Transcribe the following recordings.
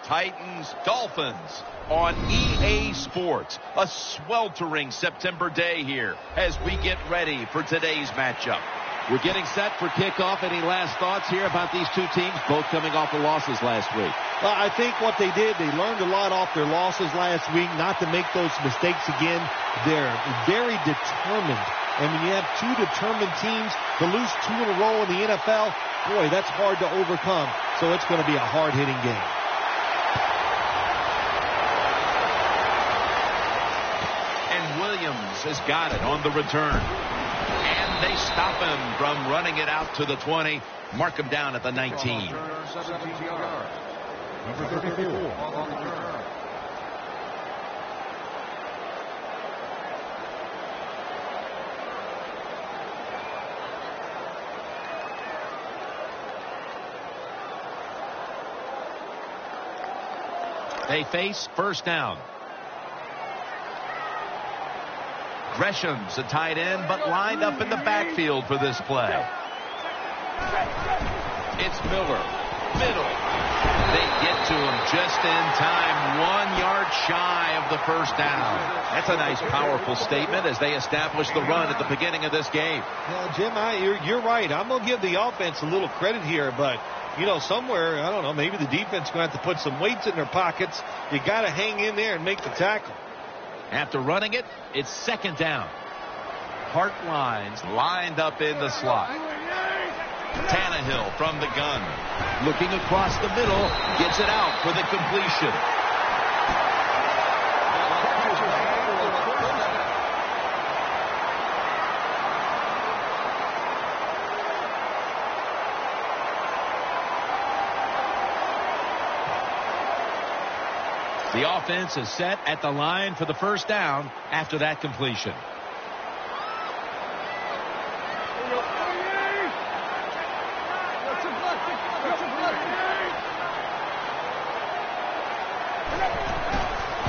Titans, Dolphins on EA Sports. A sweltering September day here as we get ready for today's matchup. We're getting set for kickoff. Any last thoughts here about these two teams, both coming off the losses last week? Well, I think what they did, they learned a lot off their losses last week, not to make those mistakes again. They're very determined. And when you have two determined teams to lose two in a row in the NFL, boy, that's hard to overcome. So it's going to be a hard-hitting game. And Williams has got it on the return. And they stop him from running it out to the 20. Mark him down at the 19. Number 34 on the return. They face first down. Gresham's a tight end, but lined up in the backfield for this play. It's Miller. Middle. They get to him just in time. 1 yard shy of the first down. That's a nice, powerful statement as they establish the run at the beginning of this game. Well, Jim, you're right. I'm going to give the offense a little credit here, but you know, somewhere, I don't know, maybe the defense is going to have to put some weights in their pockets. You got to hang in there and make the tackle. After running it, it's second down. Hart lines lined up in the slot. Tannehill from the gun. Looking across the middle, gets it out for the completion. The offense is set at the line for the first down after that completion.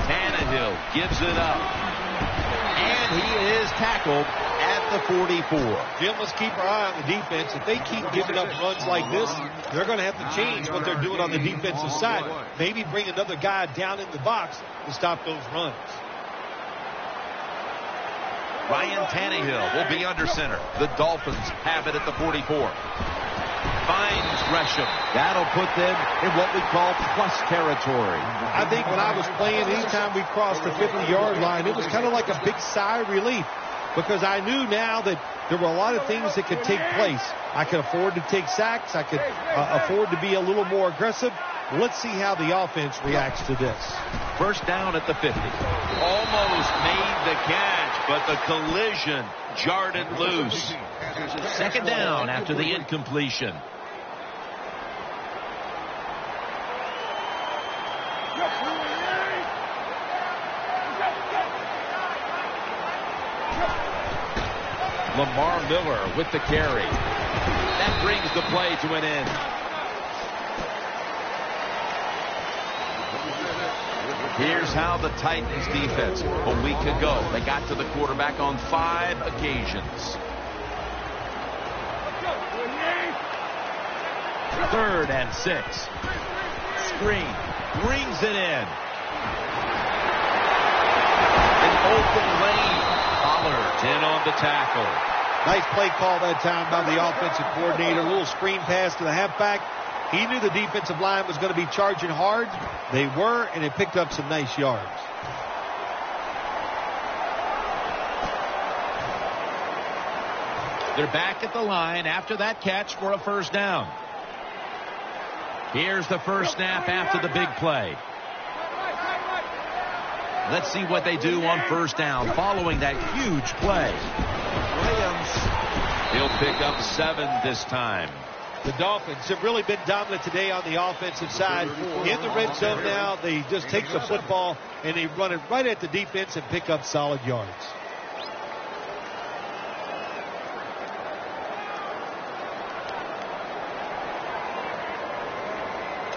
Tannehill gives it up. And he is tackled at the 44. Jim, let's keep our eye on the defense. If they keep giving up runs like this, they're going to have to change what they're doing on the defensive side. Maybe bring another guy down in the box to stop those runs. Ryan Tannehill will be under center. The Dolphins have it at the 44. Finds Gresham. That'll put them in what we call plus territory. I think when I was playing, anytime we crossed the 50-yard line, it was kind of like a big sigh of relief because I knew now that there were a lot of things that could take place. I could afford to take sacks. I could afford to be a little more aggressive. Let's see how the offense reacts to this. First down at the 50. Almost made the catch, but the collision jarred it loose. Second down after the incompletion. Lamar Miller with the carry. That brings the play to an end. Here's how the Titans defense a week ago. They got to the quarterback on 5 occasions. 3rd and 6. Screen. Brings it in. An open lane. Pollard in on the tackle. Nice play call that time by the offensive coordinator. A little screen pass to the halfback. He knew the defensive line was going to be charging hard. They were, and it picked up some nice yards. They're back at the line after that catch for a first down. Here's the first snap after the big play. Let's see what they do on first down following that huge play. Williams, he'll pick up 7 this time. The Dolphins have really been dominant today on the offensive side. In the red zone now, they just take the football and they run it right at the defense and pick up solid yards.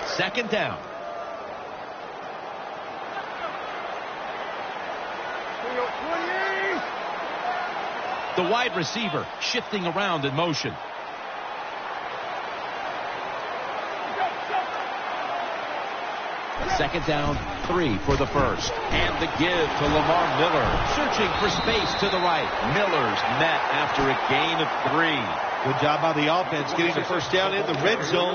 Second down. The wide receiver shifting around in motion. Second down, 3 for the first. And the give to Lamar Miller. Searching for space to the right. Miller's met after a gain of 3. Good job by the offense getting the first down in the red zone.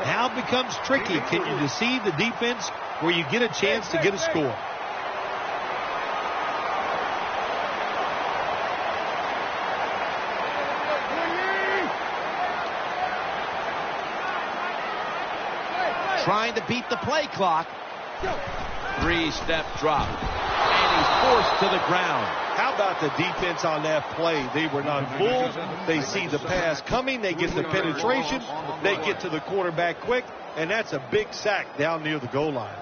Now it becomes tricky. Can you deceive the defense where you get a chance to get a score? Trying to beat the play clock. 3-step drop. And he's forced to the ground. How about the defense on that play? They were not fooled. They see the pass coming. They get the penetration. They get to the quarterback quick. And that's a big sack down near the goal line.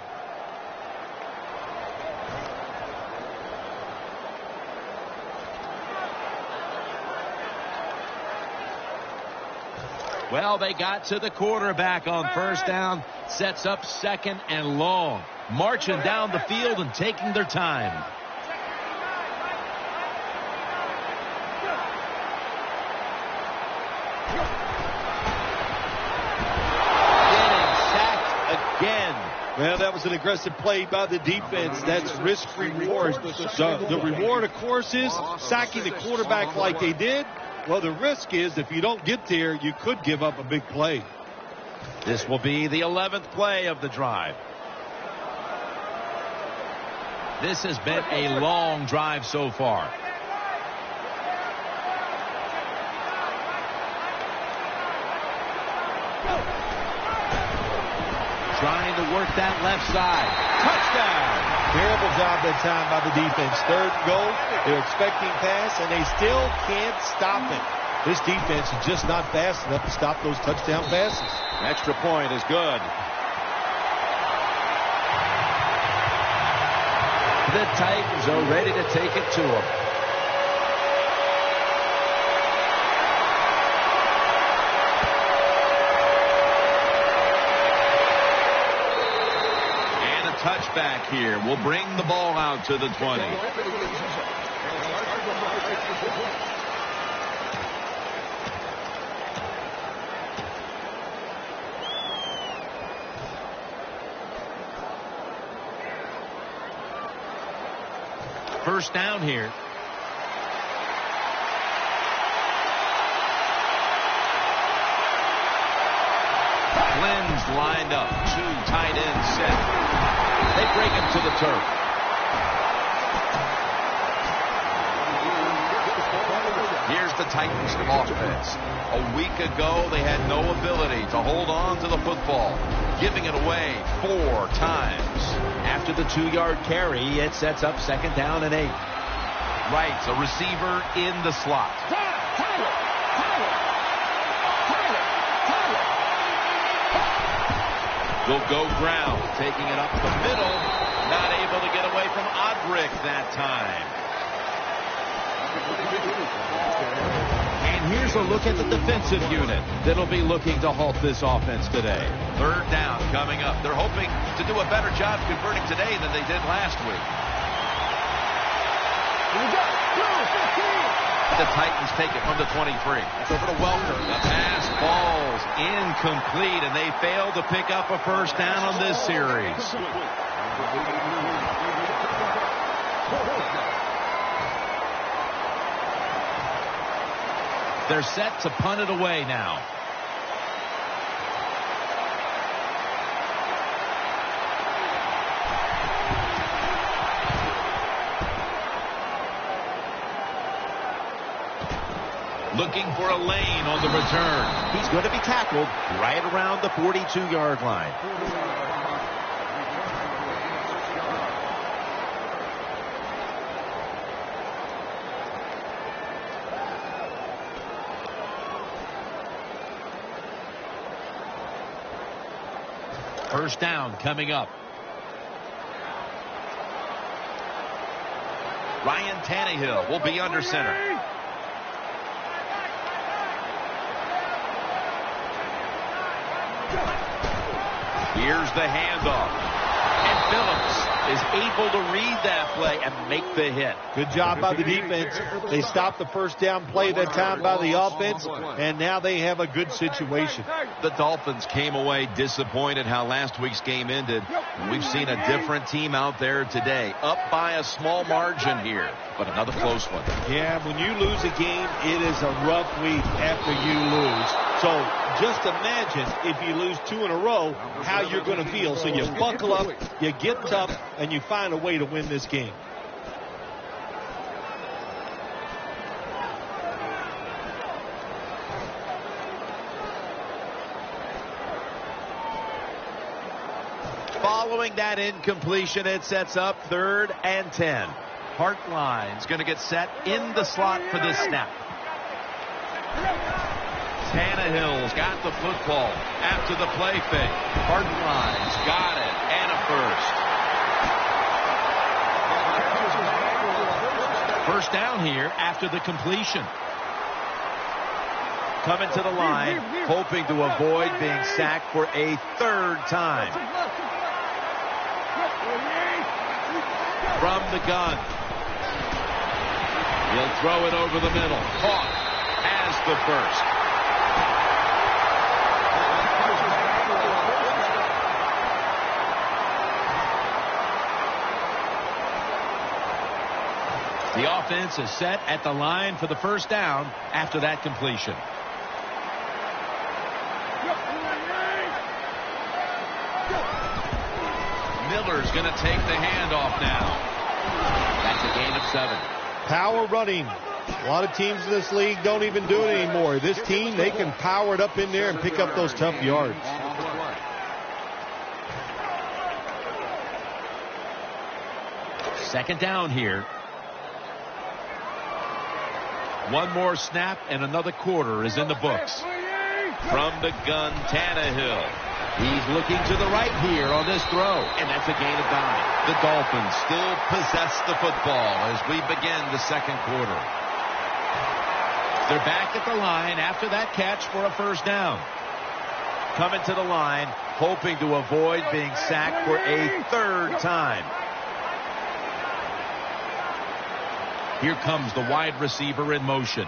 Well, they got to the quarterback on first down. Sets up second and long. Marching down the field and taking their time. Getting sacked again. Well, that was an aggressive play by the defense. That's risk-reward. The reward, of course, is sacking the quarterback like they did. Well, the risk is if you don't get there, you could give up a big play. This will be the 11th play of the drive. This has been a long drive so far. Trying to work that left side. Touchdown! Terrible job that time by the defense. Third and goal. They're expecting pass, and they still can't stop it. This defense is just not fast enough to stop those touchdown passes. Extra point is good. The Titans are ready to take it to them. Touchback here will bring the ball out to the 20. First down here. Flynn's lined up. 2 tight ends set. They bring him to the turf. Here's the Titans offense. A week ago, they had no ability to hold on to the football, giving it away 4 times. After the 2-yard carry, it sets up second down and 8. Right, a receiver in the slot. Will go ground, taking it up the middle. Not able to get away from Odrick that time. And here's a look at the defensive unit that'll be looking to halt this offense today. Third down coming up. They're hoping to do a better job converting today than they did last week. The Titans take it from the 23. It's over to Welker. The pass falls incomplete, and they fail to pick up a first down on this series. They're set to punt it away now. Looking for a lane on the return. He's going to be tackled right around the 42-yard line. First down coming up. Ryan Tannehill will be under center. Here's the handoff. And Phillips is able to read that play and make the hit. Good job by the defense. They stopped the first down play that time by the offense, and now they have a good situation. The Dolphins came away disappointed how last week's game ended. We've seen a different team out there today, up by a small margin here, but another close one. Yeah, when you lose a game, it is a rough week after you lose. So just imagine if you lose 2 in a row, how you're going to feel. So you buckle up, you get tough, and you find a way to win this game. Following that incompletion, it sets up 3rd and 10. Hartline's going to get set in the slot for this snap. Tannehill's got the football after the play fake. Hartline's got it, and a first. First down here after the completion. Coming to the line, hoping to avoid being sacked for a 3rd time. From the gun. He'll throw it over the middle. Caught as the first. The offense is set at the line for the first down after that completion. Miller's going to take the handoff now. That's a gain of 7. Power running. A lot of teams in this league don't even do it anymore. This team, they can power it up in there and pick up those tough yards. Second down here. One more snap and another quarter is in the books. From the gun, Tannehill. He's looking to the right here on this throw, and that's a gain of 9. The Dolphins still possess the football as we begin the second quarter. They're back at the line after that catch for a first down. Coming to the line, hoping to avoid being sacked for a 3rd time. Here comes the wide receiver in motion.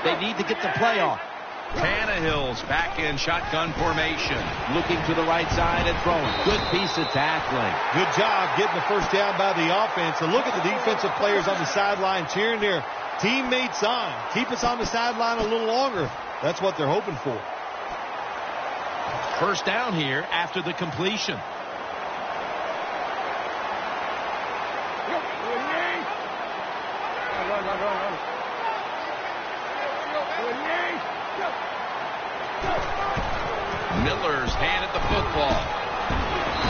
They need to get the play off. Tannehill's back in shotgun formation. Looking to the right side and throwing. Good piece of tackling. Good job getting the first down by the offense. And look at the defensive players on the sideline cheering their teammates on. Keep us on the sideline a little longer. That's what they're hoping for. First down here after the completion. Miller's handed the football.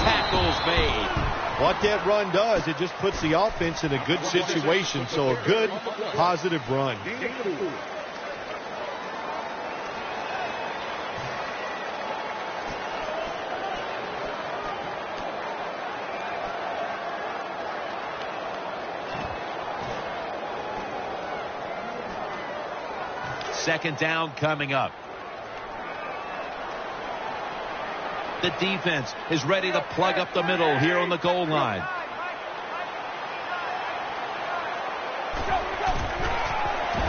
Tackles made. What that run does, it just puts the offense in a good situation. So a good, positive run. Second down coming up. The defense is ready to plug up the middle here on the goal line.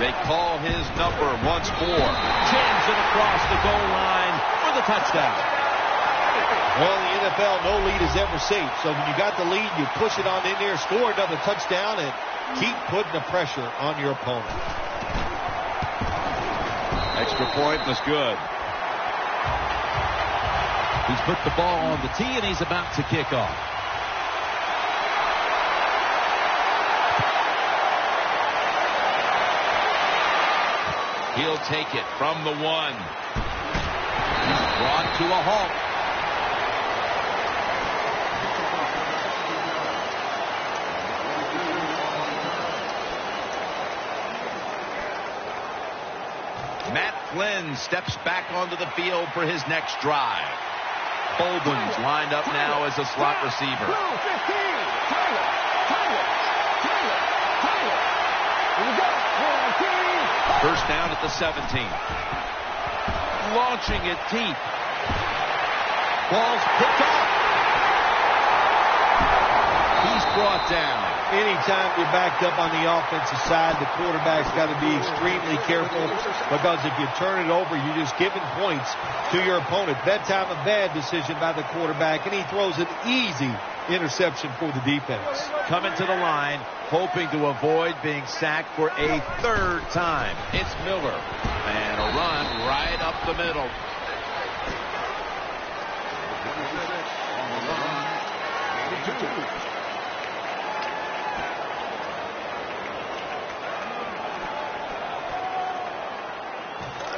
They call his number once more. Jams it across the goal line for the touchdown. Well, in the NFL, no lead is ever safe. So when you got the lead, you push it on in there, score another touchdown, and keep putting the pressure on your opponent. Extra point was good. He's put the ball on the tee, and he's about to kick off. He'll take it from the 1. He's brought to a halt. Matt Flynn steps back onto the field for his next drive. Bolden's lined up now as a slot receiver. First down at the 17. Launching it deep. Ball's picked off. He's brought down. Anytime you're backed up on the offensive side, the quarterback's got to be extremely careful, because if you turn it over, you're just giving points to your opponent. That time, a bad decision by the quarterback, and he throws an easy interception for the defense. Coming to the line, hoping to avoid being sacked for a third time. It's Miller. And a run right up the middle.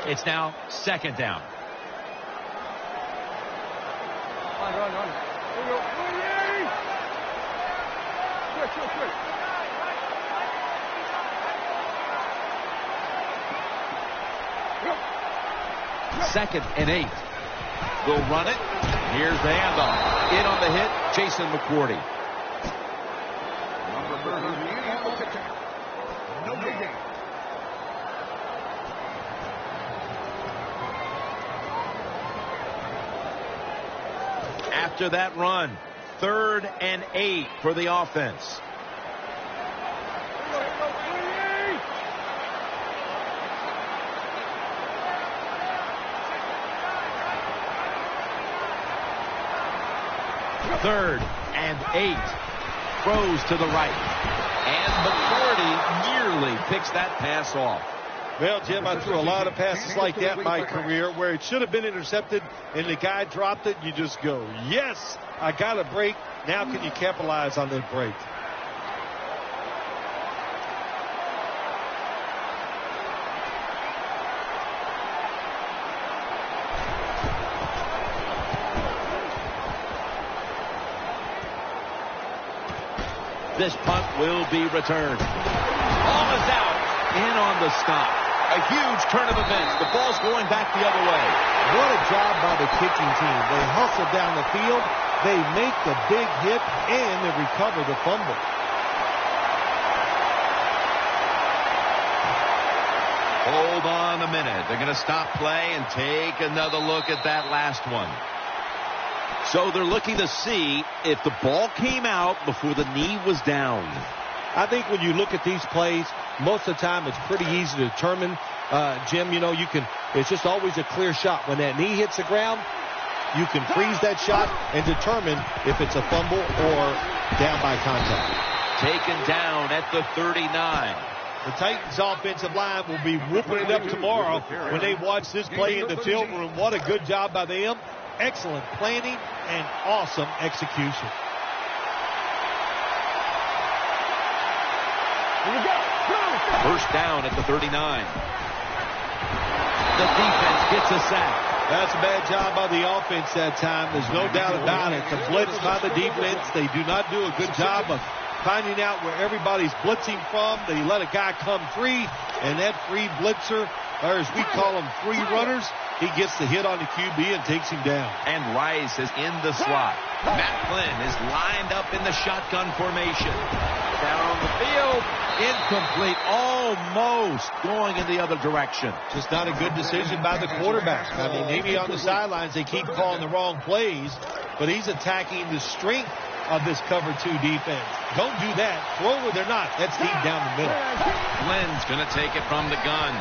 It's now second down. Second and 8. Will run it. Here's the handoff. In on the hit, Jason McCourty. After that run, 3rd and 8 for the offense. Third and 8. Throws to the right. And McCourty nearly picks that pass off. Well, Jim, I threw a lot of passes like that in my career where it should have been intercepted and the guy dropped it. You just go, yes, I got a break. Now can you capitalize on that break? This punt will be returned. Ball is out. In on the stop. A huge turn of events. The ball's going back the other way. What a job by the kicking team. They hustle down the field. They make the big hit, and they recover the fumble. Hold on a minute. They're going to stop play and take another look at that last one. So they're looking to see if the ball came out before the knee was down. I think when you look at these plays, most of the time it's pretty easy to determine, Jim, you know, it's just always a clear shot. When that knee hits the ground, you can freeze that shot and determine if it's a fumble or down by contact. Taken down at the 39. The Titans offensive line will be whooping it up tomorrow when they watch this play in the film room. What a good job by them. Excellent planning and awesome execution. First down at the 39. The defense gets a sack. That's a bad job by the offense that time. There's no doubt about it. The blitz by the defense, they do not do a good job of finding out where everybody's blitzing from. They let a guy come free, and that free blitzer, or as we call them, free runners, he gets the hit on the QB and takes him down. And Rice is in the slot. Matt Flynn is lined up in the shotgun formation. Down the field. Incomplete. Almost going in the other direction. Just not a good decision by the quarterback. I mean, maybe on the sidelines they keep calling the wrong plays, but he's attacking the strength of this cover 2 defense. Don't do that. Throw where they're not. That's deep down the middle. Flynn's going to take it from the gun.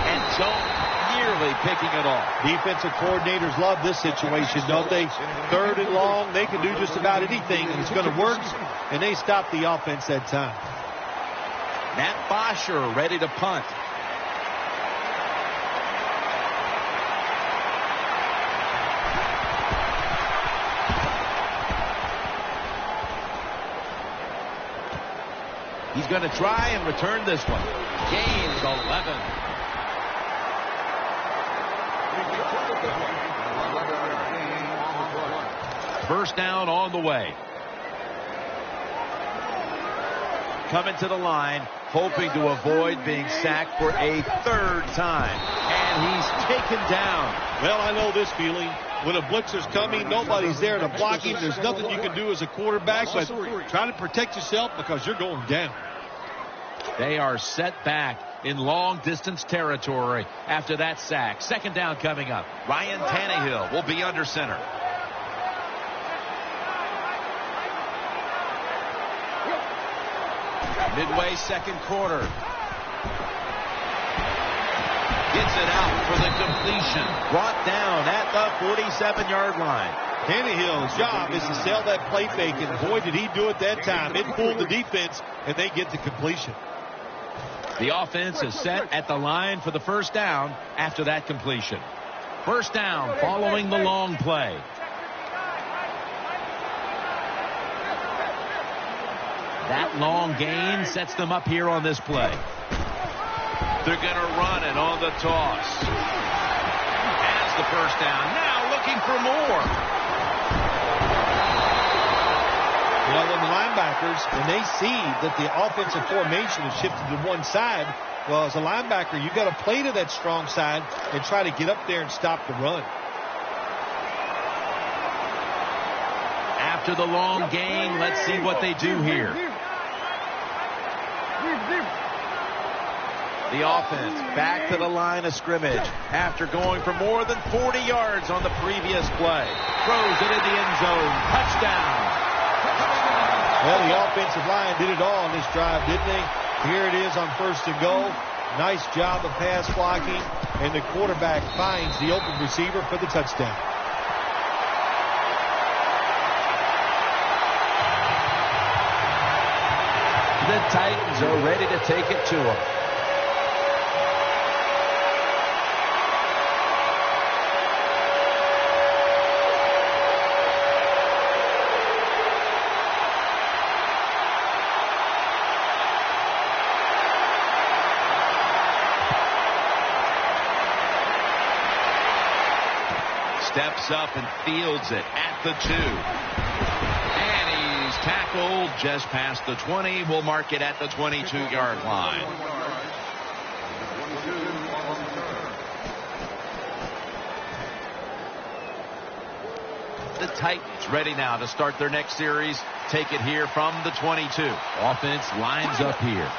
And Jones nearly picking it off. Defensive coordinators love this situation, don't they? 3rd and long, they can do just about anything, and it's going to work, and they stop the offense that time. Matt Bosher ready to punt. He's going to try and return this one. Gains 11. First down on the way. Coming to the line, hoping to avoid being sacked for a third time. And he's taken down. Well, I know this feeling. When a blitzer's coming, nobody's there to block him. There's nothing you can do as a quarterback but try to protect yourself because you're going down. They are set back in long-distance territory after that sack. Second down coming up. Ryan Tannehill will be under center. Midway second quarter. Gets it out for the completion. Brought down at the 47-yard line. Tannehill's job is to sell that play fake, and boy, did he do it that time. It fooled the defense, and they get the completion. The offense is set at the line for the first down after that completion. First down following the long play. That long gain sets them up here on this play. They're going to run it on the toss. Has the first down. Now looking for more. You know, when the linebackers, when they see that the offensive formation is shifted to one side, well, as a linebacker, you got to play to that strong side and try to get up there and stop the run. After the long gain, let's see what they do here. The offense back to the line of scrimmage after going for more than 40 yards on the previous play. Throws it in the end zone. Touchdown. Well, the offensive line did it all on this drive, didn't they? Here it is on first and goal. Nice job of pass blocking, and the quarterback finds the open receiver for the touchdown. The Titans are ready to take it to him. Steps up and fields it at the 2. And he's tackled just past the 20. We'll mark it at the 22-yard line. The Titans ready now to start their next series. Take it here from the 22. Offense lines up here.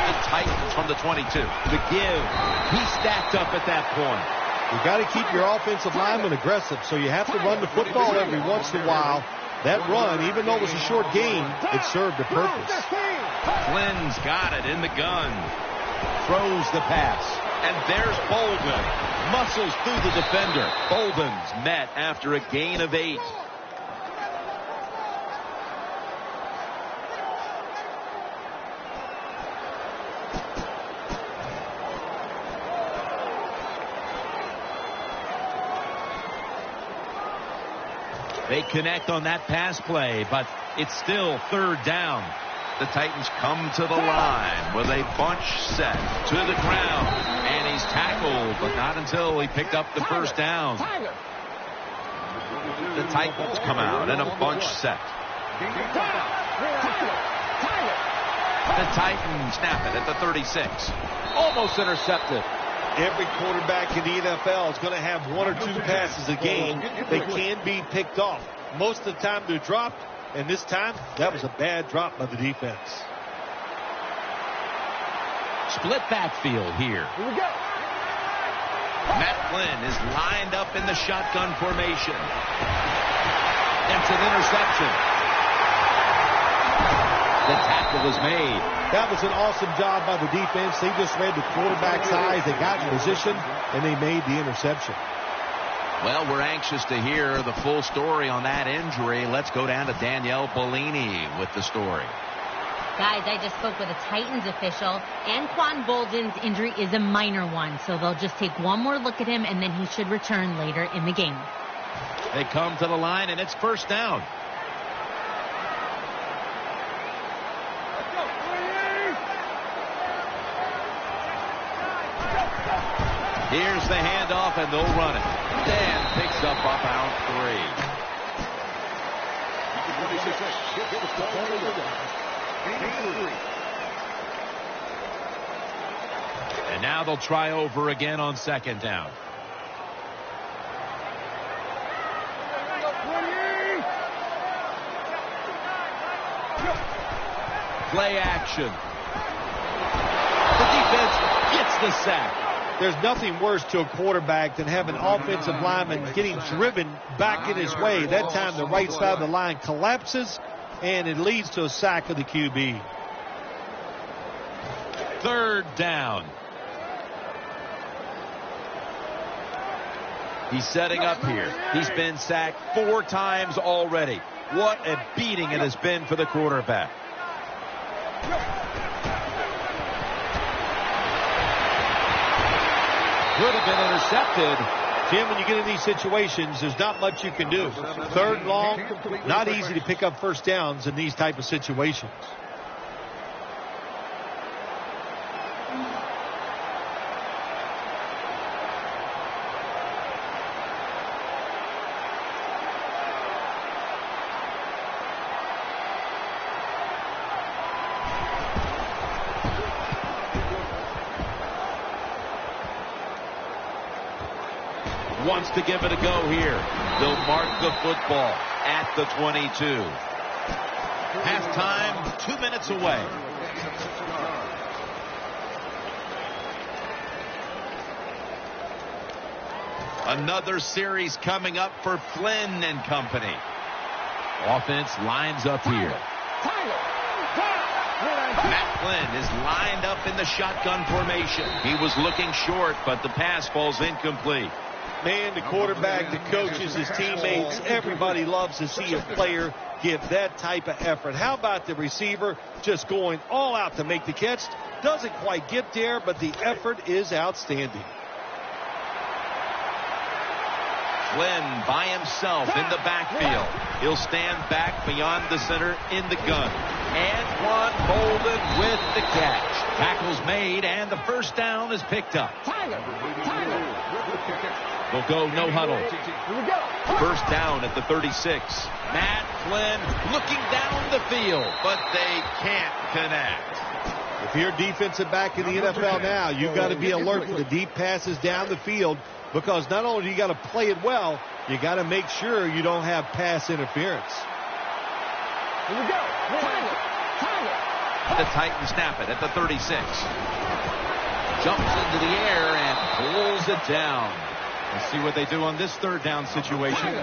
The Titans from the 22. The give. He stacked up at that point. You got to keep your offensive lineman aggressive, so you have to run the football every once in a while. That run, even though it was a short game, it served a purpose. Flynn's got it in the gun. Throws the pass. And there's Bolden. Muscles through the defender. Bolden's met after a gain of 8. They connect on that pass play, but it's still third down. The Titans come to the line with a bunch set to the ground. And he's tackled, but not until he picked up the first down. The Titans come out in a bunch set. The Titans snap it at the 36. Almost intercepted. Every quarterback in the NFL is going to have 1 or 2 passes a game that can be picked off. Most of the time they're dropped, and this time that was a bad drop by the defense. Split backfield here. Here we go. Matt Flynn is lined up in the shotgun formation. That's an interception. The tackle is made. That was an awesome job by the defense. They just read the quarterback's eyes. They got in position, and they made the interception. Well, we're anxious to hear the full story on that injury. Let's go down to Danielle Bellini with the story. Guys, I just spoke with a Titans official. Anquan Bolden's injury is a minor one, so they'll just take one more look at him, and then he should return later in the game. They come to the line, and it's first down. Here's the handoff, and they'll run it. Dan picks up about 3. And now they'll try over again on second down. Play action. The defense gets the sack. There's nothing worse to a quarterback than having an offensive lineman getting driven back in his way. That time the right side of the line collapses, and it leads to a sack of the QB. Third down. He's setting up here. He's been sacked 4 times already. What a beating it has been for the quarterback. Could have been intercepted. Jim, when you get in these situations, there's not much you can do. Third and long, not easy to pick up first downs in these type of situations. Wants to give it a go here. They'll mark the football at the 22. Halftime, 2 minutes away. Another series coming up for Flynn and company. Offense lines up here. Matt Flynn is lined up in the shotgun formation. He was looking short, but the pass falls incomplete. Man, the quarterback, the coaches, his teammates, everybody loves to see a player give that type of effort. How about the receiver just going all out to make the catch? Doesn't quite get there, but the effort is outstanding. Flynn by himself in the backfield. He'll stand back beyond the center in the gun. Antoine Bolden with the catch. Tackle's made, and the first down is picked up. We'll go no huddle. First down at the 36. Matt Flynn looking down the field, but they can't connect. If you're a defensive back in the NFL now, you've got to be alert for the deep passes down the field, because not only do you got to play it well, you got to make sure you don't have pass interference. Here we go. The Titans snap it at the 36. Jumps into the air and pulls it down. Let's see what they do on this third down situation.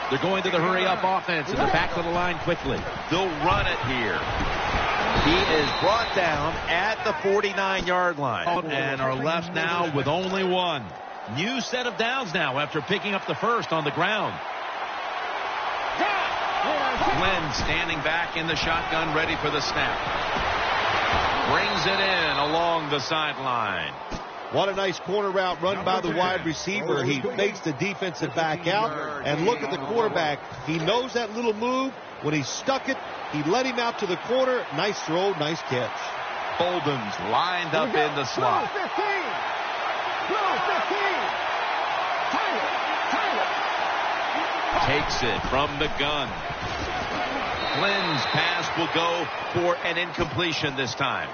They're going to the hurry-up offense, and they're back to the line quickly. They'll run it here. He is brought down at the 49-yard line and are left now with only one. New set of downs now after picking up the first on the ground. Flynn standing back in the shotgun, ready for the snap. Brings it in along the sideline. What a nice corner route run by the wide receiver. He fakes the defensive back out, and look at the quarterback. He knows that little move. When he stuck it, he let him out to the corner. Nice throw, nice catch. Bolden's lined up in the slot. Takes it from the gun. Flynn's pass will go for an incompletion this time.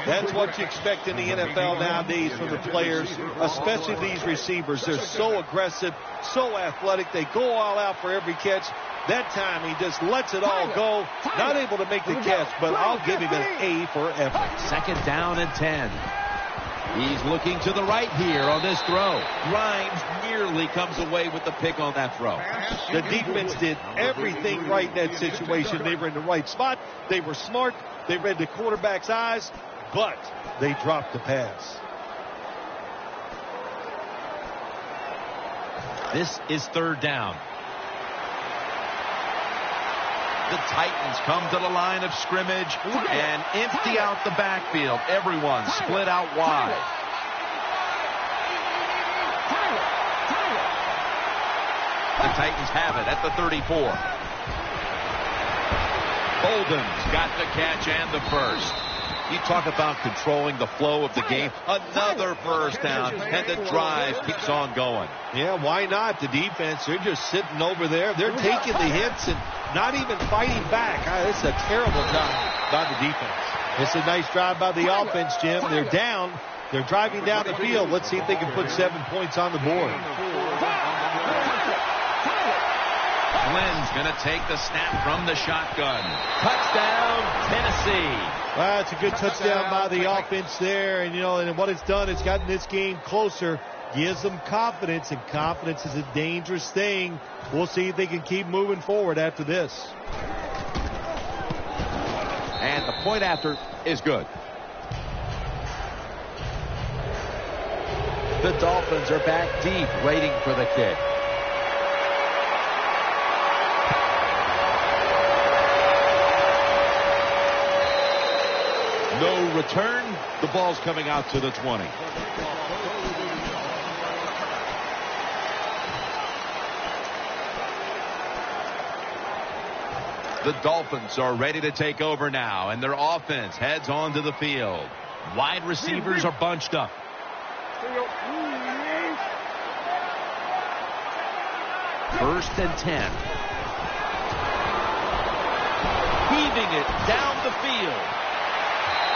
That's what you expect in the NFL nowadays from the players, especially these receivers. They're so aggressive, so athletic. They go all out for every catch. That time he just lets it all go. Not able to make the catch, but I'll give him an A for effort. Second down and 10. He's looking to the right here on this throw. Grimes nearly comes away with the pick on that throw. The defense did everything right in that situation. They were in the right spot. They were smart. They read the quarterback's eyes, but they dropped the pass. This is third down. The Titans come to the line of scrimmage and empty out the backfield. Everyone split out wide. The Titans have it at the 34. Bolden's got the catch and the first. You talk about controlling the flow of the game. Another first down, and the drive keeps on going. Yeah, why not? The defense, they're just sitting over there. They're taking the hits and not even fighting back. This is a terrible job by the defense. It's a nice drive by the offense, Jim. They're down. They're driving down the field. Let's see if they can put 7 points on the board. Flynn's going to take the snap from the shotgun. Touchdown, Tennessee. It's a good touchdown by the offense there. And, and what it's done, it's gotten this game closer. Gives them confidence, and confidence is a dangerous thing. We'll see if they can keep moving forward after this. And the point after is good. The Dolphins are back deep, waiting for the kick. No return. The ball's coming out to the 20. The Dolphins are ready to take over now, and their offense heads onto the field. Wide receivers are bunched up. First and 10. Heaving it down the field.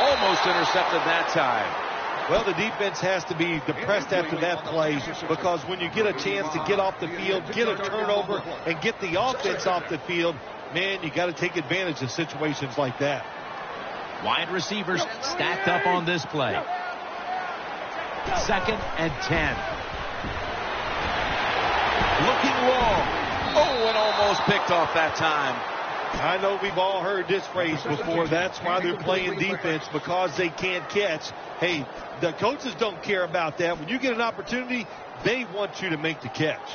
Almost intercepted that time. Well, the defense has to be depressed after that play, because when you get a chance to get off the field, get a turnover, and get the offense off the field, man, you got to take advantage of situations like that. Wide receivers stacked up on this play. Second and 10. Looking long. Oh, and almost picked off that time. I know we've all heard this phrase before. That's why they're playing defense, because they can't catch. Hey, the coaches don't care about that. When you get an opportunity, they want you to make the catch.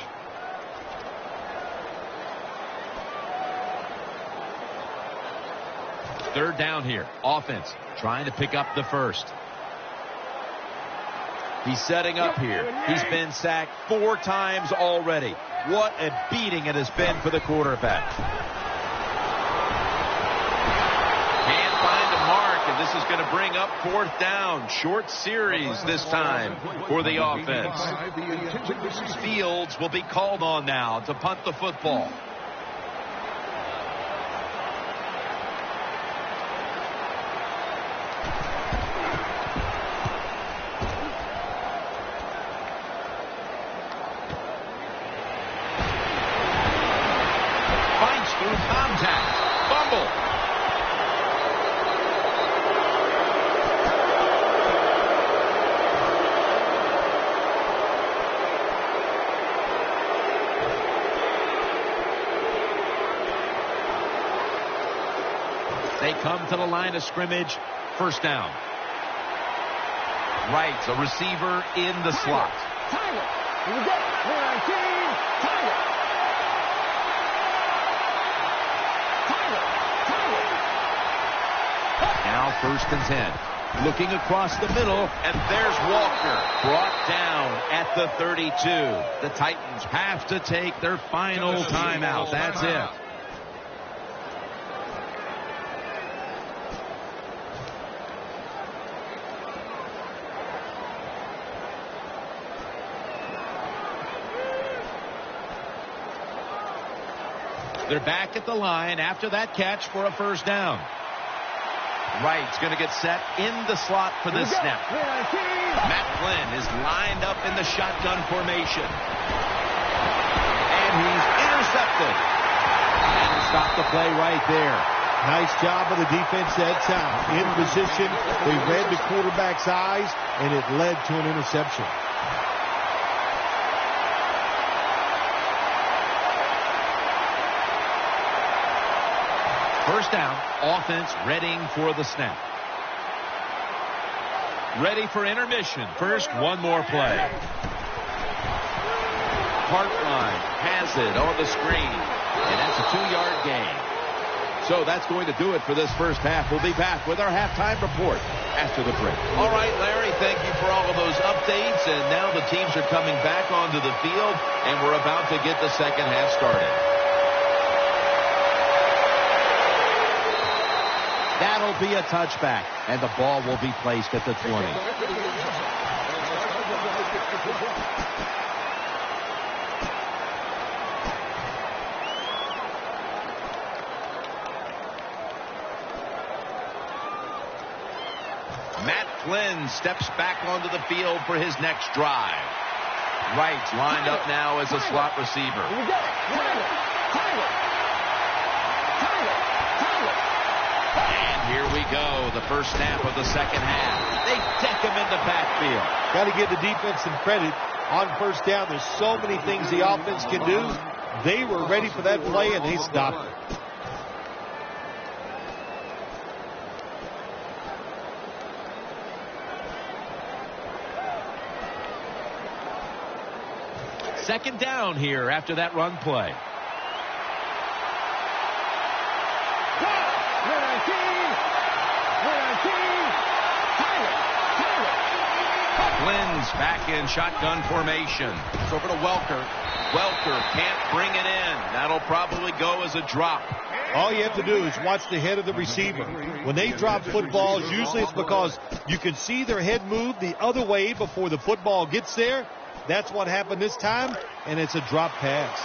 Third down here. Offense trying to pick up the first. He's setting up here. He's been sacked 4 times already. What a beating it has been for the quarterback. Can't find a mark, and this is going to bring up 4th down. Short series this time for the offense. Fields will be called on now to punt the football. They come to the line of scrimmage. First down. Wright's a receiver in the slot. Now first and 10. Looking across the middle, and there's Walker. Brought down at the 32. The Titans have to take their final timeout. That's it. They're back at the line after that catch for a first down. Wright's going to get set in the slot for this snap. Matt Flynn is lined up in the shotgun formation. And he's intercepted. And stop the play right there. Nice job of the defense that time. In position, they read the quarterback's eyes, and it led to an interception. First down, offense readying for the snap. Ready for intermission. First, one more play. Hartline has it on the screen, and that's a 2-yard gain. So that's going to do it for this first half. We'll be back with our halftime report after the break. All right, Larry, thank you for all of those updates. And now the teams are coming back onto the field, and we're about to get the second half started. That That'll be a touchback, and the ball will be placed at the 20. Matt Flynn steps back onto the field for his next drive. Wright lined up now as a slot receiver. Here we go. And here we go, the first snap of the second half. They deck him into backfield. Got to give the defense some credit on first down. There's so many things the offense can do. They were ready for that play, and they stopped it. Second down here after that run play. Flynn's back in shotgun formation. It's over to Welker. Welker can't bring it in. That'll probably go as a drop. All you have to do is watch the head of the receiver. When they drop footballs, usually it's because you can see their head move the other way before the football gets there. That's what happened this time, and it's a drop pass.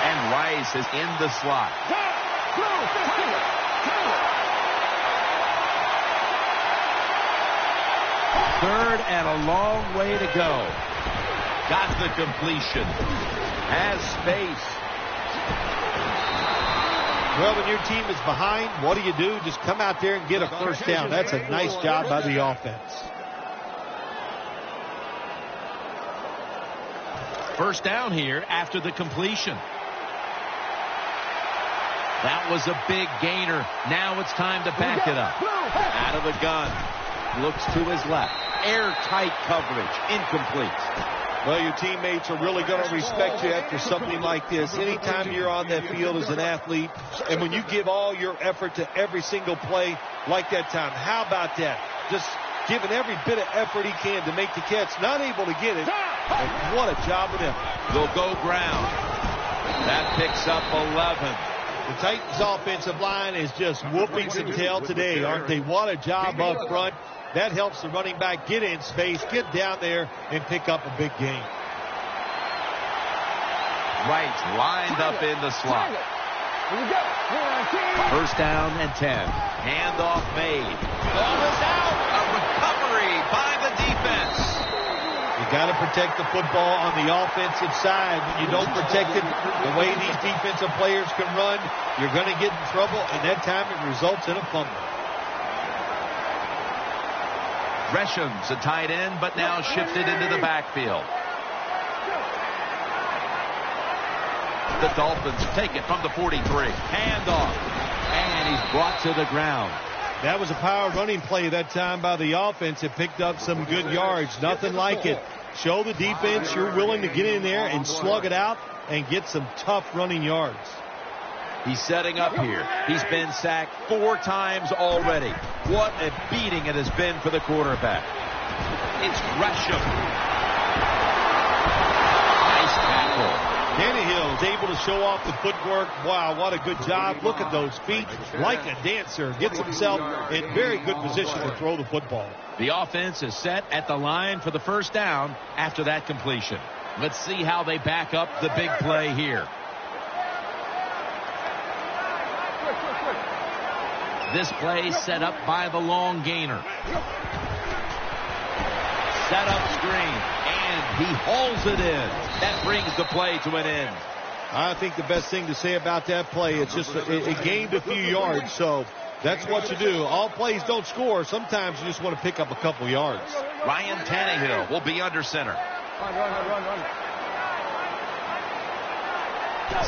And Rice is in the slot. Third and a long way to go. Got the completion. Has space. Well, when your team is behind, what do? Just come out there and get a first down. That's a nice job by the offense. First down here after the completion. That was a big gainer. Now it's time to back it up. Out of the gun. Looks to his left. Airtight coverage. Incomplete. Well, your teammates are really going to respect you after something like this. Anytime you're on that field as an athlete, and when you give all your effort to every single play like that time, how about that? Just giving every bit of effort he can to make the catch. Not able to get it. And what a job of them. They'll go ground. That picks up 11. The Titans offensive line is just whooping some tail today, aren't they? What a job up front. That helps the running back get in space, get down there, and pick up a big gain. Wright lined up in the slot. First down and 10. Handoff made. Ball is out. A recovery by the defense. You got to protect the football on the offensive side. When you don't protect it the way these defensive players can run, you're going to get in trouble, and that time it results in a fumble. Gresham's a tight end, but now shifted into the backfield. The Dolphins take it from the 43. Handoff. And he's brought to the ground. That was a power running play that time by the offense. It picked up some good yards. Nothing like it. Show the defense you're willing to get in there and slug it out and get some tough running yards. He's setting up here. He's been sacked 4 times already. What a beating it has been for the quarterback. It's Gresham. Nice tackle. Tannehill is able to show off the footwork. Wow, what a good job. Look at those feet. Like a dancer. Gets himself in very good position to throw the football. The offense is set at the line for the first down after that completion. Let's see how they back up the big play here. This play set up by the long gainer. Set up screen, and he hauls it in. That brings the play to an end. I think the best thing to say about that play, it's just it gained a few yards, so that's what you do. All plays don't score. Sometimes you just want to pick up a couple yards. Ryan Tannehill will be under center. Run.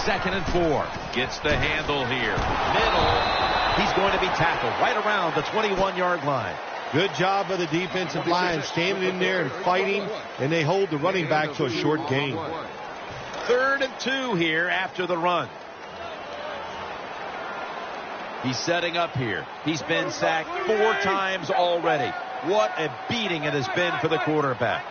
Second and 4. Gets the handle here. Middle. He's going to be tackled right around the 21-yard line. Good job by the defensive line standing in there and fighting, and they hold the running back to a short gain. 3rd and 2 here after the run. He's setting up here. He's been sacked 4 times already. What a beating it has been for the quarterback.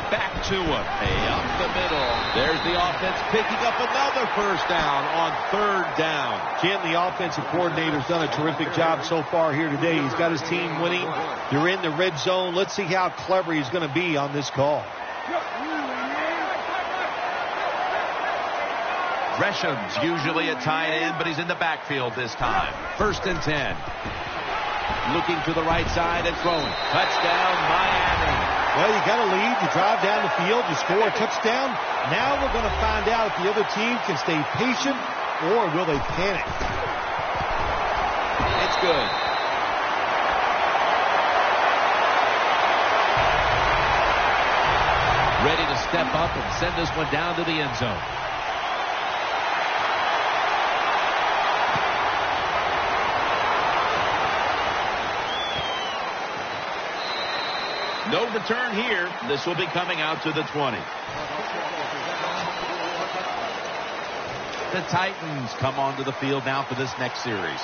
Back to him. Up the middle. There's the offense picking up another first down on third down. Jim, the offensive coordinator's done a terrific job so far here today. He's got his team winning. They're in the red zone. Let's see how clever he's going to be on this call. Gresham's usually a tight end, but he's in the backfield this time. 1st and 10. Looking to the right side and throwing. Touchdown, Miami. Well, you got a lead. You drive down the field. You score a touchdown. Now we're going to find out if the other team can stay patient or will they panic. It's good. Ready to step up and send this one down to the end zone. No return here. This will be coming out to the 20. The Titans come onto the field now for this next series.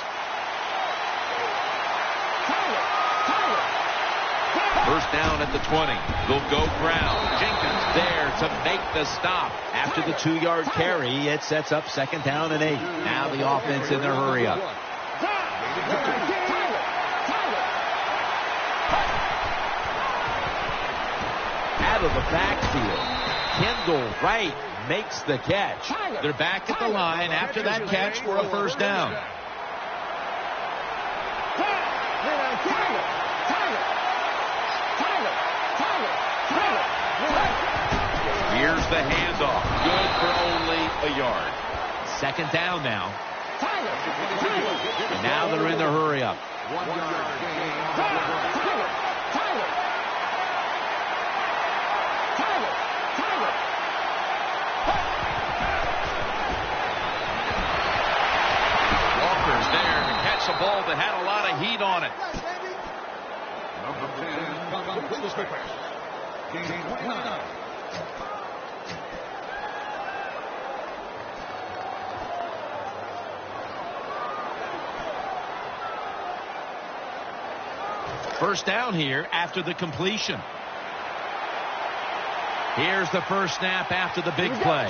First down at the 20. They'll go ground. Jenkins there to make the stop. After the 2-yard carry, it sets up 2nd down and 8. Now the offense in their hurry up. Out of the backfield. Kendall Wright makes the catch. They're back at the line after that catch for a first down. Here's the handoff. Good for only a yard. 2nd down now. And now they're in the hurry up. 1 yard gain. Walker's there to catch a ball that had a lot of heat on it. Number 10, completes the pass. Gain 29. First down here after the completion. Here's the first snap after the big play.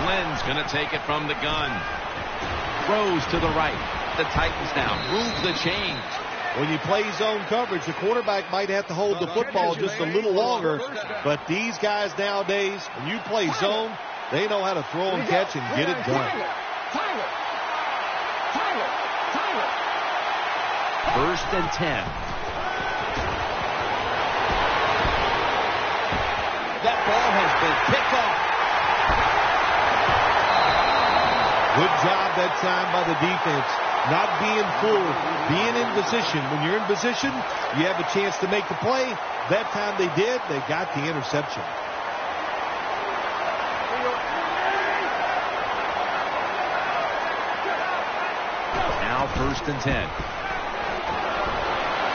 Lynn's going to take it from the gun. Throws to the right. The Titans now move the chains. When you play zone coverage, the quarterback might have to hold the football just a little longer. But these guys nowadays, when you play zone, they know how to throw and catch and get it done. 1st and 10. That ball has been picked off. Good job that time by the defense. Not being fooled, being in position. When you're in position, you have a chance to make the play. That time they did. They got the interception. Now 1st and 10.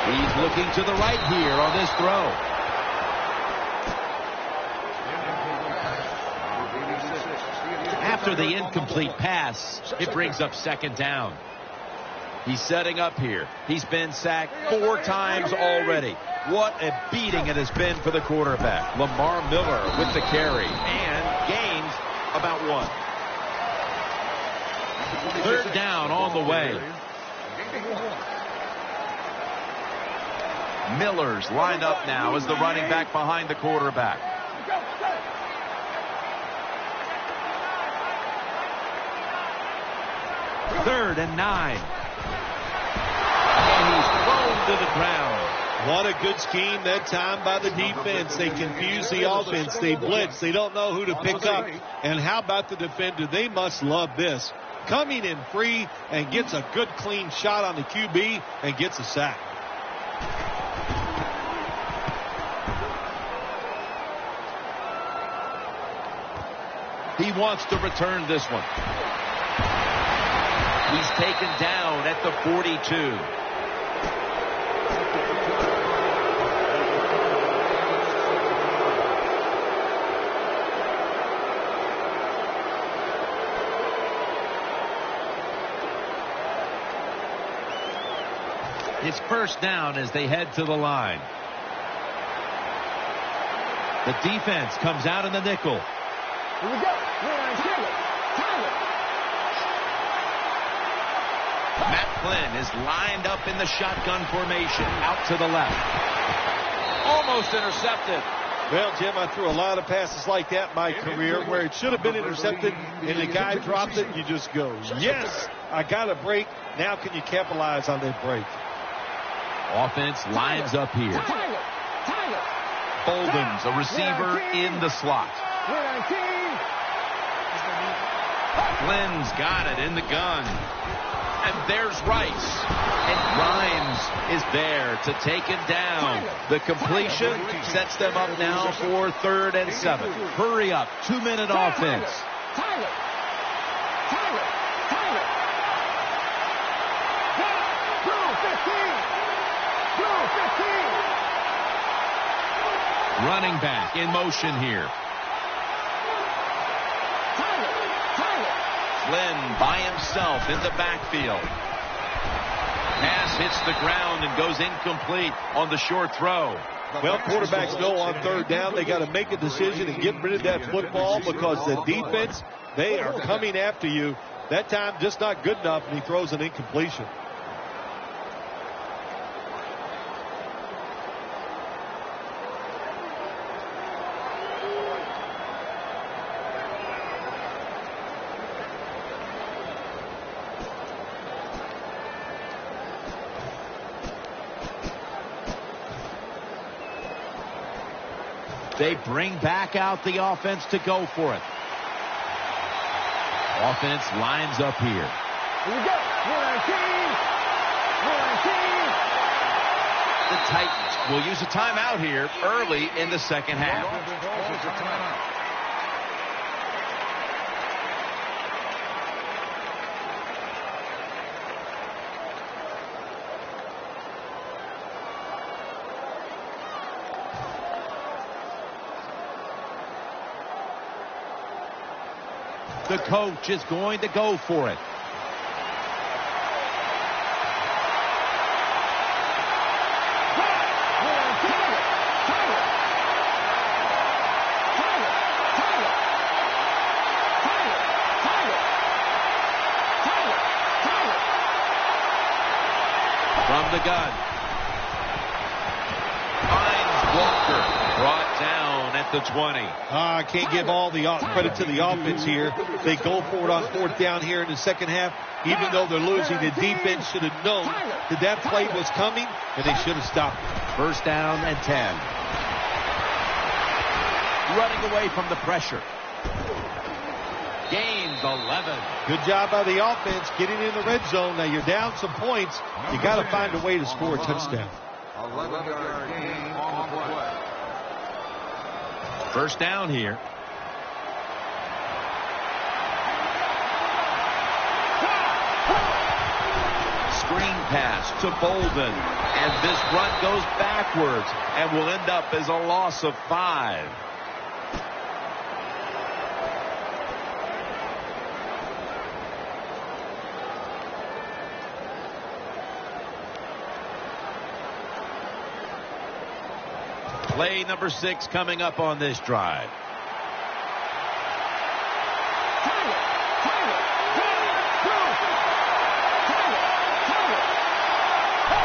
He's looking to the right here on this throw. After the incomplete pass, it brings up 2nd down. He's setting up here. He's been sacked 4 times already. What a beating it has been for the quarterback. Lamar Miller with the carry and gains about 1. 3rd down on the way. Miller's lined up now as the running back behind the quarterback. Third and 9. And he's thrown to the ground. What a good scheme that time by the defense. They confuse the offense. They blitz. They don't know who to pick up. And how about the defender? They must love this. Coming in free and gets a good clean shot on the QB and gets a sack. He wants to return this one. He's taken down at the 42. It's first down as they head to the line. The defense comes out in the nickel. Here we go. Matt Flynn is lined up in the shotgun formation. Out to the left. Almost intercepted. Well, Jim, I threw a lot of passes like that in my career where it should have been intercepted, and the guy drops it, and you just go, yes, I got a break. Now can you capitalize on that break? Offense lines up here. Bolden's a receiver in the slot. Flynn's got it in the gun. And there's Rice. And Grimes is there to take it down. The completion sets them up now for 3rd and 7. Hurry up. 2-minute offense. Running back in motion here. Flynn by himself in the backfield. Pass hits the ground and goes incomplete on the short throw. Well, quarterbacks know on 3rd down they got to make a decision and get rid of that football because the defense, they are coming after you. That time just not good enough, and he throws an incompletion. They bring back out the offense to go for it. Offense lines up here. Here we go. The Titans will use a timeout here early in the second half. The coach is going to go for it. From the gun. Finds Walker. Brought down at the 20. I can't give all the credit to the offense here. They go for it on 4th down here in the second half. Even though they're losing, the defense should have known that that play was coming, and they should have stopped it. 1st down and 10. Running away from the pressure. Gains 11. Good job by the offense getting in the red zone. Now you're down some points. You got to find a way to score a touchdown. 11-yard gain on the play. 1st down here. Screen pass to Bolden. And this run goes backwards and will end up as a loss of 5. Play number 6 coming up on this drive.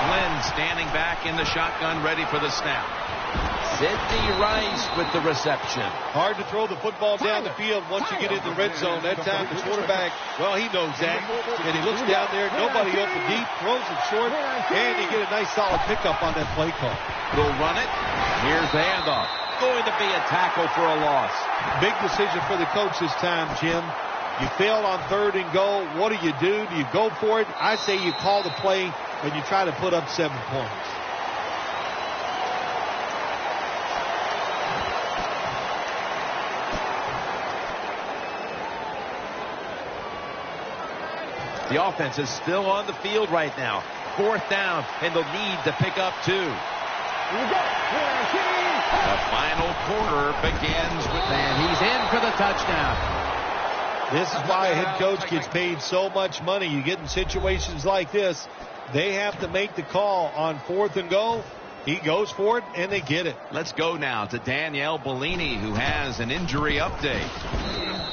Flynn standing back in the shotgun, ready for the snap. Sidney Rice with the reception. Hard to throw the football down the field once you get in the red zone. That time the quarterback, well, he knows that. And he looks down there, nobody open deep, throws it short, and you get a nice solid pickup on that play call. Will run it. Here's the handoff. Going to be a tackle for a loss. Big decision for the coach this time, Jim. You failed on 3rd and goal. What do? Do you go for it? I say you call the play and you try to put up 7 points. The offense is still on the field right now. 4th down, and they'll need to pick up 2. The final quarter begins with, and he's in for the touchdown. This is why a head coach gets paid so much money. You get in situations like this, They have to make the call on 4th and go. He goes for it, and they get it. Let's go now to Danielle Bellini, who has an injury update.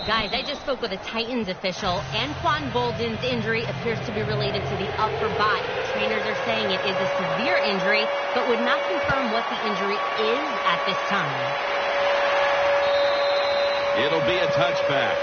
Guys, I just spoke with a Titans official. Anquan Bolden's injury appears to be related to the upper body. Trainers are saying it is a severe injury, but would not confirm what the injury is at this time. It'll be a touchback.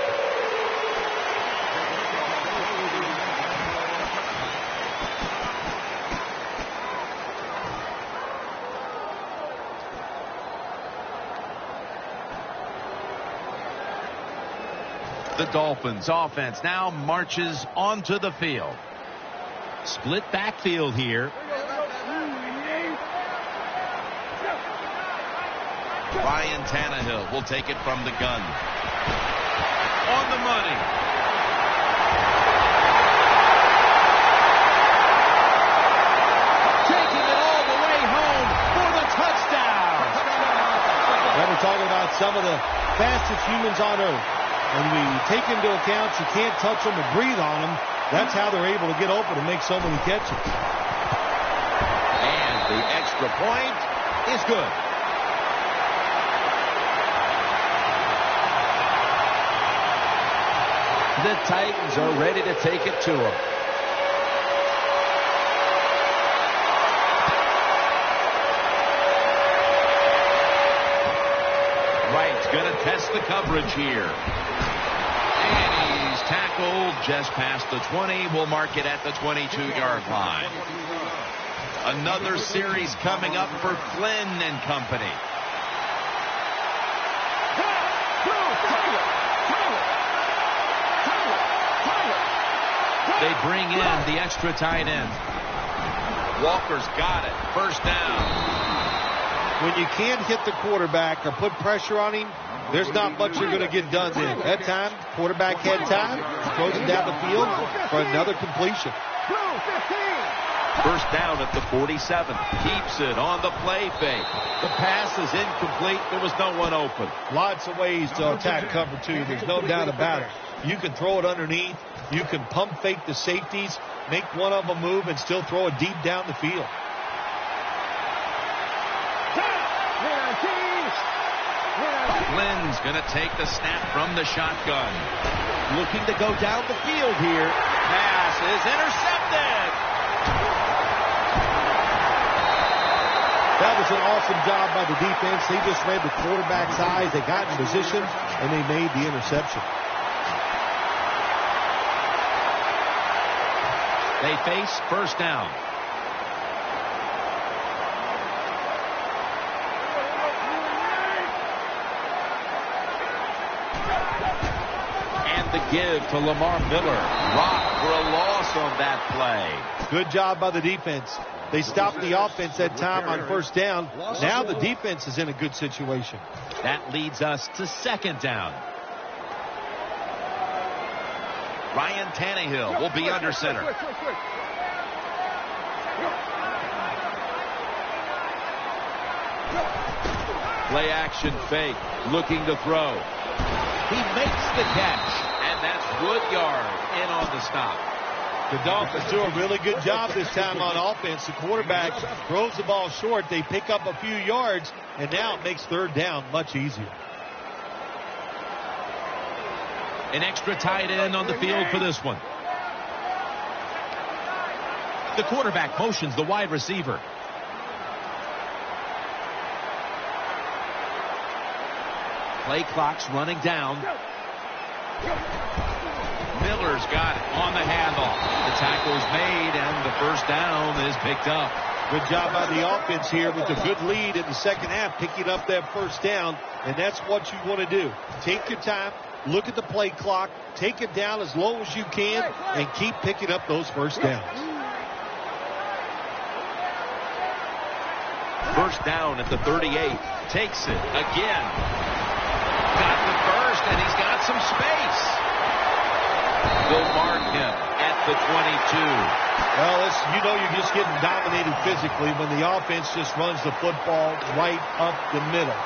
The Dolphins offense now marches onto the field. Split backfield here. Ryan Tannehill will take it from the gun. On the money. Taking it all the way home for the touchdown. Well, we're talking about some of the fastest humans on earth. And when you take into account you can't touch them or breathe on them, that's how they're able to get open and make so many catches. And the extra point is good. The Titans are ready to take it to him. Wright's going to test the coverage here. And he's tackled just past the 20. We'll mark it at the 22-yard line. Another series coming up for Flynn and company. They bring in the extra tight end. Walker's got it. First down. When you can't hit the quarterback or put pressure on him, there's not much you're going to get done then. That time, quarterback had time, throws it down the field for another completion. First down at the 47. Keeps it on the play fake. The pass is incomplete. There was no one open. Lots of ways to attack cover two. There's no doubt about it. You can throw it underneath. You can pump fake the safeties, make one of them move, and still throw it deep down the field. Flynn's going to take the snap from the shotgun. Looking to go down the field here. Pass is intercepted. That was an awesome job by the defense. They just read the quarterback's eyes. They got in position, and they made the interception. They face first down. And the give to Lamar Miller. Rock for a loss on that play. Good job by the defense. They stopped the offense that time on first down. Now the defense is in a good situation. That leads us to second down. Ryan Tannehill will be under center. Play action fake. Looking to throw. He makes the catch. And that's Woodyard in on the stop. The Dolphins do a really good job this time on offense. The quarterback throws the ball short. They pick up a few yards, and now it makes third down much easier. An extra tight end on the field for this one. The quarterback motions the wide receiver. Play clock's running down. Miller's got it on the handoff. The tackle's made, and the first down is picked up. Good job by the offense here with a good lead in the second half, picking up that first down, and that's what you want to do. Take your time, look at the play clock, take it down as low as you can, and keep picking up those first downs. First down at the 38. Takes it again. Got the first, and he's got some space. Will mark him at the 22. Well, you're just getting dominated physically when the offense just runs the football right up the middle.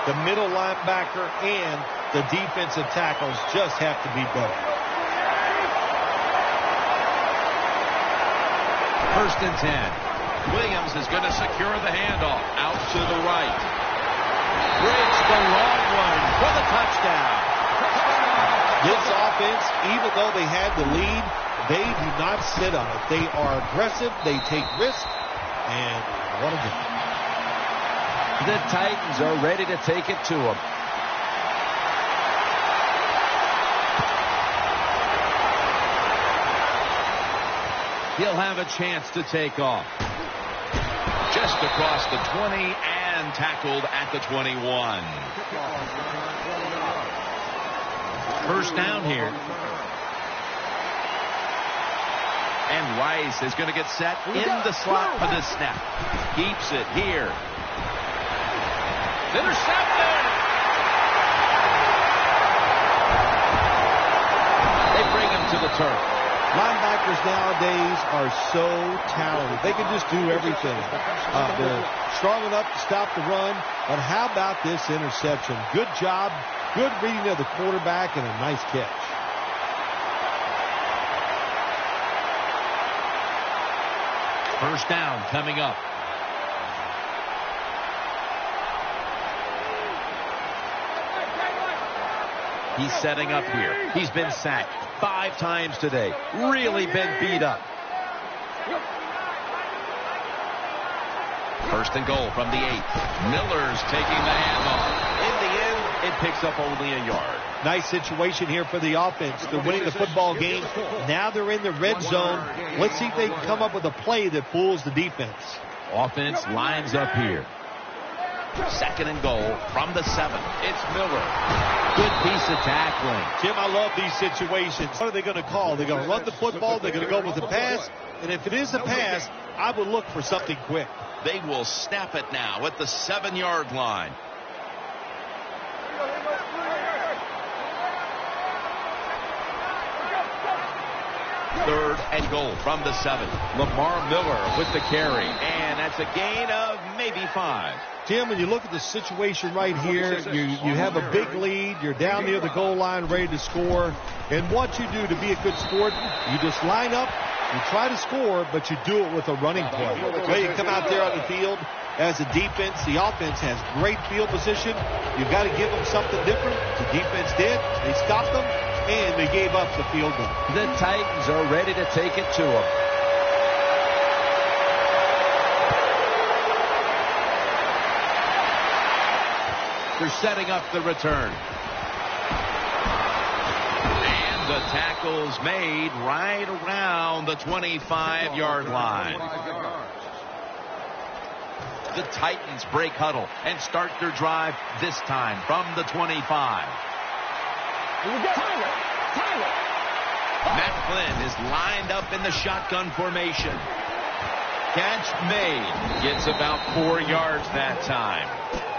The middle linebacker and the defensive tackles just have to be better. First and 10. Williams is going to secure the handoff out to the right. Breaks the long one for the touchdown. This offense, even though they had the lead, they do not sit on it. They are aggressive. They take risks. And what a game. The Titans are ready to take it to them. He'll have a chance to take off. Just across the 20 and tackled at the 21. First down here. And Rice is going to get set in the slot for this snap. Keeps it here. Intercepted! They bring him to the turf. Linebackers nowadays are so talented. They can just do everything. They're strong enough to stop the run. But how about this interception? Good job, good reading of the quarterback, and a nice catch. First down coming up. He's setting up here. He's been sacked 5 times today. Really been beat up. First and goal from the 8. Miller's taking the handoff. In the end, it picks up only a yard. Nice situation here for the offense. They're winning the football game. Now they're in the red zone. Let's see if they can come up with a play that fools the defense. Offense lines up here. Second and goal from the 7. It's Miller. Good piece of tackling. Jim, I love these situations. What are they going to call? They're going to run the football. They're going to go with the pass. And if it is a pass, I would look for something quick. They will snap it now at the 7-yard line. Third and goal from the 7. Lamar Miller with the carry. And that's a gain of maybe 5. Tim, when you look at the situation right here, you have a big lead. You're down near the goal line ready to score. And what you do to be a good sport, you just line up, you try to score, but you do it with a running play. Well, you come out there on the field as a defense. The offense has great field position. You've got to give them something different. The defense did. They stopped them, and they gave up the field goal. The Titans are ready to take it to them. They're setting up the return. And the tackle's made right around the 25-yard line. The Titans break huddle and start their drive this time from the 25. Matt Flynn is lined up in the shotgun formation. Catch made. Gets about 4 yards that time.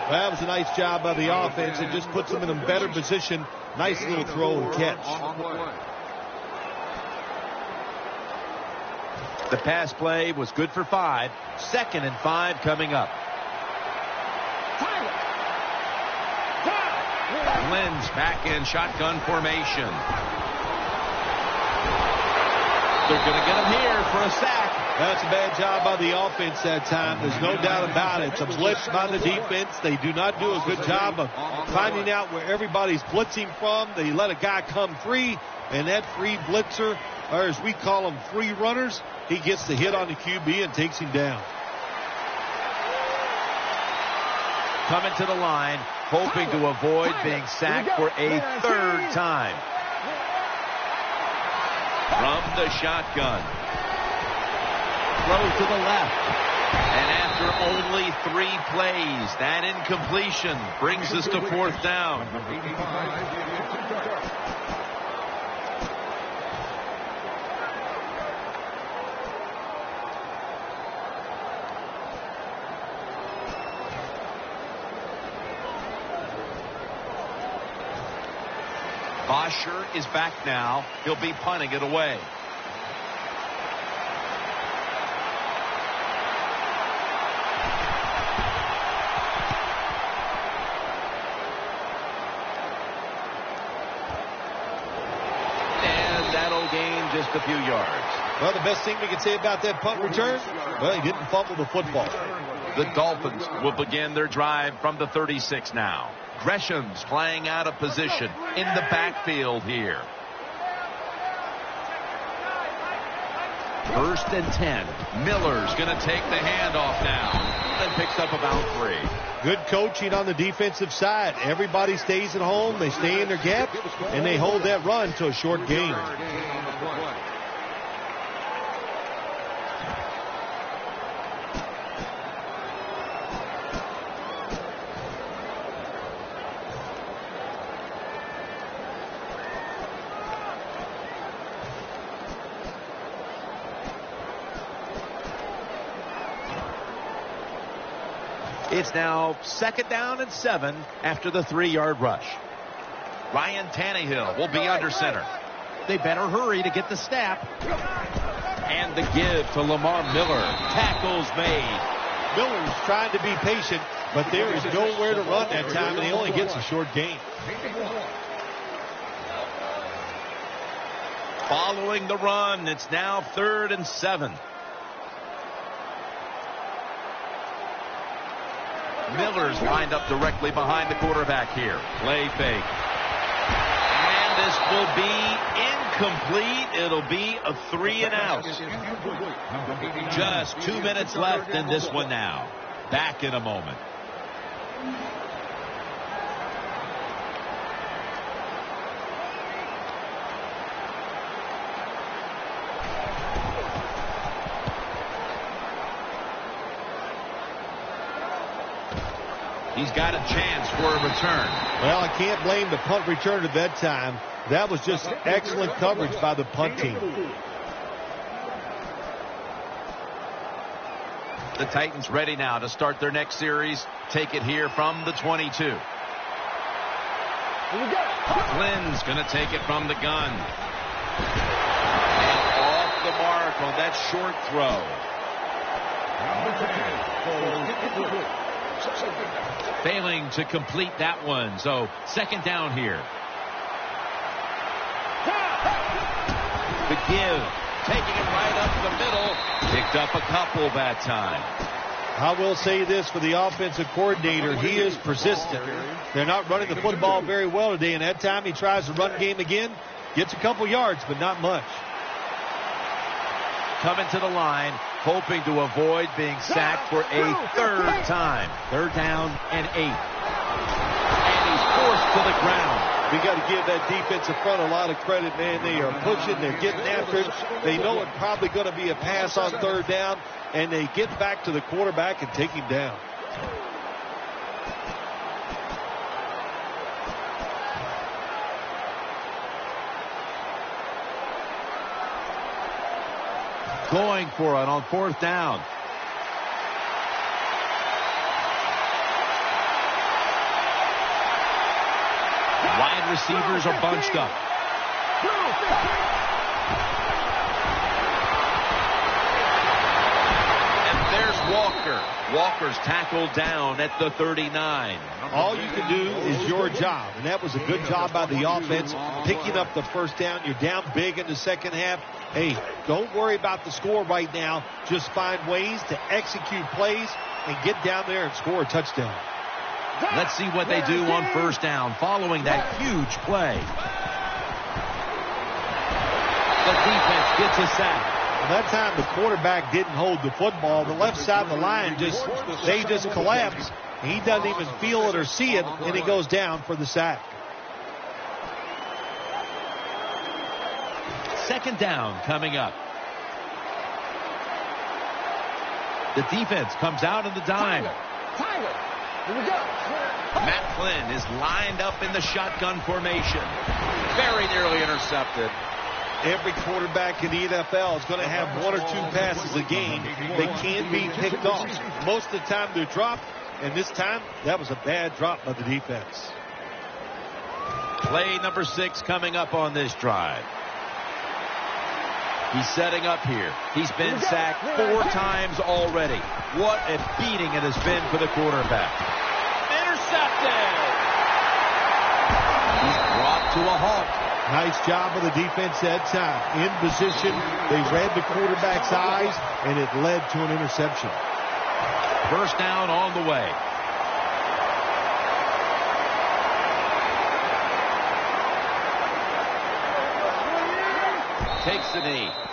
Well, that was a nice job by the offense. It just puts them in a better position. Nice little throw and catch. The pass play was good for 5. Second and 5 coming up. Flynn's back in shotgun formation. They're going to get him here for a sack. That's a bad job by the offense that time. There's no doubt about it. It's a blitz by the defense. They do not do a good job of finding out where everybody's blitzing from. They let a guy come free, and that free blitzer, or as we call them, free runners, he gets the hit on the QB and takes him down. Coming to the line, hoping to avoid being sacked for a 3rd time. From the shotgun. Throws to the left. And after only 3 plays, that incompletion brings us to 4th down. Bosher is back now. He'll be punting it away. And that'll gain just a few yards. Well, the best thing we can say about that punt return, well, he didn't fumble the football. The Dolphins will begin their drive from the 36 now. Gresham's playing out of position in the backfield here. 1st and 10. Miller's going to take the handoff now and picks up about 3. Good coaching on the defensive side. Everybody stays at home. They stay in their gap, and they hold that run to a short gain. It's now 2nd down and 7 after the 3-yard rush. Ryan Tannehill will be under center. They better hurry to get the snap. And the give to Lamar Miller. Tackles made. Miller's trying to be patient, but there is nowhere to run that time, and he only gets a short gain. Following the run, it's now 3rd and 7. Miller's lined up directly behind the quarterback here. Play fake. And this will be incomplete. It'll be a 3 and out. Just 2 minutes left in this one now. Back in a moment. He's got a chance for a return. Well, I can't blame the punt return at that time. That was just excellent coverage by the punt team. The Titans ready now to start their next series. Take it here from the 22. Flynn's going to take it from the gun. And off the mark on that short throw. Failing to complete that one. So 2nd down here. The give. Taking it right up the middle. Picked up a couple that time. I will say this for the offensive coordinator. He is persistent. They're not running the football very well today, and that time he tries the run game again. Gets a couple yards, but not much. Coming to the line, hoping to avoid being sacked for a 3rd time. 3rd down and 8. And he's forced to the ground. We got to give that defensive front a lot of credit, man. They are pushing. They're getting after it. They know it's probably going to be a pass on 3rd down, and they get back to the quarterback and take him down. Going for it on 4th down. Wide receivers are bunched up. And there's Walker. Walker's tackled down at the 39. All you can do is your job, and that was a good job by the offense, picking up the 1st down. You're down big in the 2nd half. Hey, don't worry about the score right now. Just find ways to execute plays and get down there and score a touchdown. Let's see what they do on 1st down following that huge play. The defense gets a sack. Well, that time the quarterback didn't hold the football. The left side of the line just collapse. He doesn't even feel it or see it, and he goes down for the sack. 2nd down coming up. The defense comes out in the dime. Matt Flynn is lined up in the shotgun formation. Very nearly intercepted. Every quarterback in the NFL is going to have 1 or 2 passes a game. They can be picked off. Most of the time they're dropped, and this time that was a bad drop by the defense. Play number 6 coming up on this drive. He's setting up here. He's been sacked 4 times already. What a beating it has been for the quarterback. Intercepted! He's brought to a halt. Nice job of the defense that time. In position, they read the quarterback's eyes, and it led to an interception. First down on the way. Takes the knee.